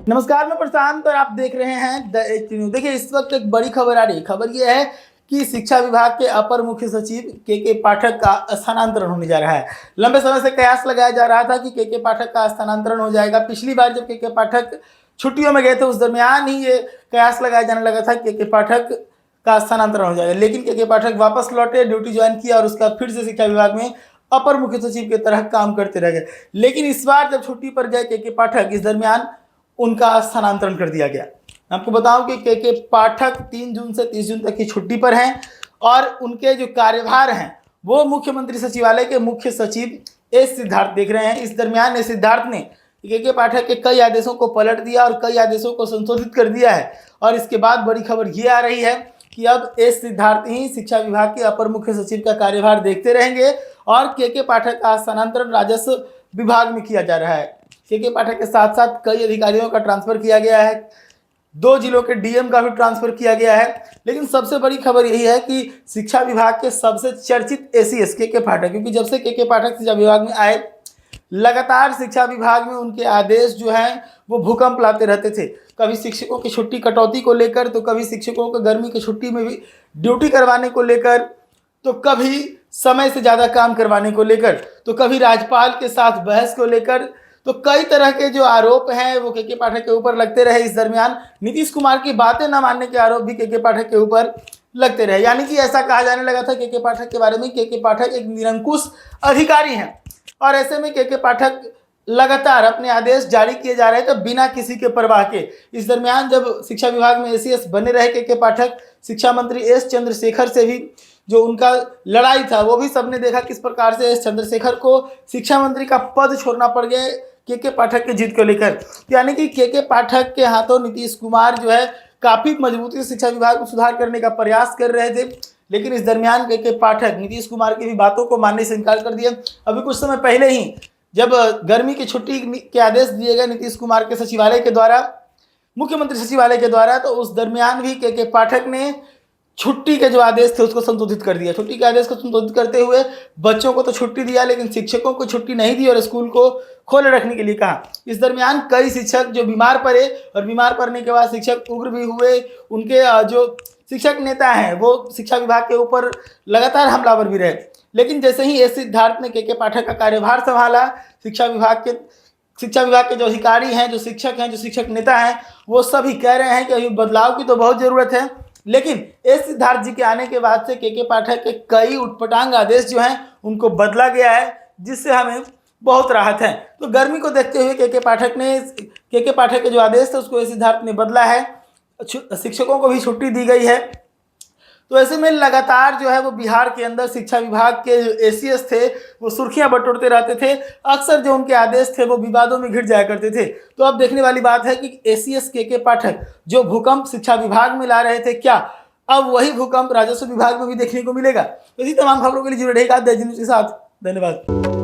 नमस्कार, मैं प्रशांत और आप देख रहे हैं द एच न्यूज। देखिए, इस वक्त एक बड़ी खबर आ रही है। खबर यह है कि शिक्षा विभाग के अपर मुख्य सचिव के पाठक का स्थानांतरण होने जा रहा है। लंबे समय से कयास लगाया जा रहा था कि के पाठक का स्थानांतरण हो जाएगा। पिछली बार जब के पाठक छुट्टियों में गए थे, उस दरमियान ही ये कयास लगाया जाने लगा था कि के पाठक का स्थानांतरण हो जाएगा। लेकिन के पाठक वापस लौटे, ड्यूटी ज्वाइन किया और उसका फिर से शिक्षा विभाग में अपर मुख्य सचिव की तरह काम करते रह गए। लेकिन इस बार जब छुट्टी पर गए के पाठक, इस दरमियान उनका स्थानांतरण कर दिया गया। आपको बताऊं कि के पाठक 3 जून से 30 जून तक की छुट्टी पर हैं और उनके जो कार्यभार हैं वो मुख्यमंत्री सचिवालय के मुख्य सचिव एस सिद्धार्थ देख रहे हैं। इस दरमियान एस सिद्धार्थ ने के पाठक के कई आदेशों को पलट दिया और कई आदेशों को संशोधित कर दिया है। और इसके बाद बड़ी खबर ये आ रही है कि अब एस सिद्धार्थ ही शिक्षा विभाग के अपर मुख्य सचिव का कार्यभार देखते रहेंगे और के पाठक का स्थानांतरण राजस्व विभाग में किया जा रहा है। के पाठक के साथ साथ कई अधिकारियों का ट्रांसफर किया गया है, 2 जिलों के डीएम का भी ट्रांसफर किया गया है। लेकिन सबसे बड़ी खबर यही है कि शिक्षा विभाग के सबसे चर्चित एसीएस के पाठक, क्योंकि जब से के पाठक शिक्षा विभाग में आए, लगातार शिक्षा विभाग में उनके आदेश जो हैं वो भूकंप लाते रहते थे। कभी शिक्षकों की छुट्टी कटौती को लेकर, तो कभी शिक्षकों को गर्मी की छुट्टी में भी ड्यूटी करवाने को लेकर, तो कभी समय से ज़्यादा काम करवाने को लेकर, तो कभी राज्यपाल के साथ बहस को लेकर। तो कई तरह के जो आरोप हैं वो के पाठक के ऊपर लगते रहे। इस दरमियान नीतीश कुमार की बातें न मानने के आरोप भी के पाठक के ऊपर लगते रहे। यानी कि ऐसा कहा जाने लगा था के पाठक के बारे में के पाठक एक निरंकुश अधिकारी हैं। और ऐसे में के पाठक लगातार अपने आदेश जारी किए जा रहे थे बिना किसी के परवाह के। इस दरमियान जब शिक्षा विभाग में एसीएस बने रहे के पाठक, शिक्षा मंत्री एस चंद्रशेखर से भी जो उनका लड़ाई था वो भी सबने देखा किस प्रकार से एस चंद्रशेखर को शिक्षा मंत्री का पद छोड़ना पड़ गया के पाठक की जीत को लेकर। यानी कि के पाठक के हाथों नीतीश कुमार जो है काफ़ी मजबूती से शिक्षा विभाग को सुधार करने का प्रयास कर रहे थे। लेकिन इस दरमियान के पाठक नीतीश कुमार की भी बातों को मानने से इनकार कर दिया। अभी कुछ समय पहले ही जब गर्मी की छुट्टी के आदेश दिए गए नीतीश कुमार के सचिवालय के द्वारा, मुख्यमंत्री सचिवालय के द्वारा, तो उस दरमियान भी के पाठक ने छुट्टी के जो आदेश थे उसको संशोधित कर दिया। छुट्टी के आदेश को संशोधित करते हुए बच्चों को तो छुट्टी दिया, लेकिन शिक्षकों को छुट्टी नहीं दी और स्कूल को खोले रखने के लिए कहा। इस दरमियान कई शिक्षक जो बीमार पड़े और बीमार पड़ने के बाद शिक्षक उग्र भी हुए। उनके जो शिक्षक नेता हैं वो शिक्षा विभाग के ऊपर लगातार हमलावर भी रहे। लेकिन जैसे ही एस सिद्धार्थ ने के पाठक का कार्यभार संभाला, शिक्षा विभाग के जो अधिकारी हैं, जो शिक्षक नेता हैं, वो सभी कह रहे हैं कि अभी बदलाव की तो बहुत ज़रूरत है। लेकिन एस सिद्धार्थ जी के आने के बाद से के पाठक के कई उटपटांग आदेश जो हैं उनको बदला गया है, जिससे हमें बहुत राहत है। तो गर्मी को देखते हुए के पाठक के जो आदेश थे उसको एस सिद्धार्थ ने बदला है। शिक्षकों को भी छुट्टी दी गई है। तो ऐसे में लगातार जो है वो बिहार के अंदर शिक्षा विभाग के जो एसीएस थे वो सुर्खियां बटोरते रहते थे। अक्सर जो उनके आदेश थे वो विवादों में घिर जाया करते थे। तो अब देखने वाली बात है कि एसीएस के पाठक जो भूकंप शिक्षा विभाग में ला रहे थे, क्या अब वही भूकंप राजस्व विभाग में भी देखने को मिलेगा? तो इसी तमाम खबरों के लिए जुड़े रहिएगा द एच न्यूज के साथ। धन्यवाद।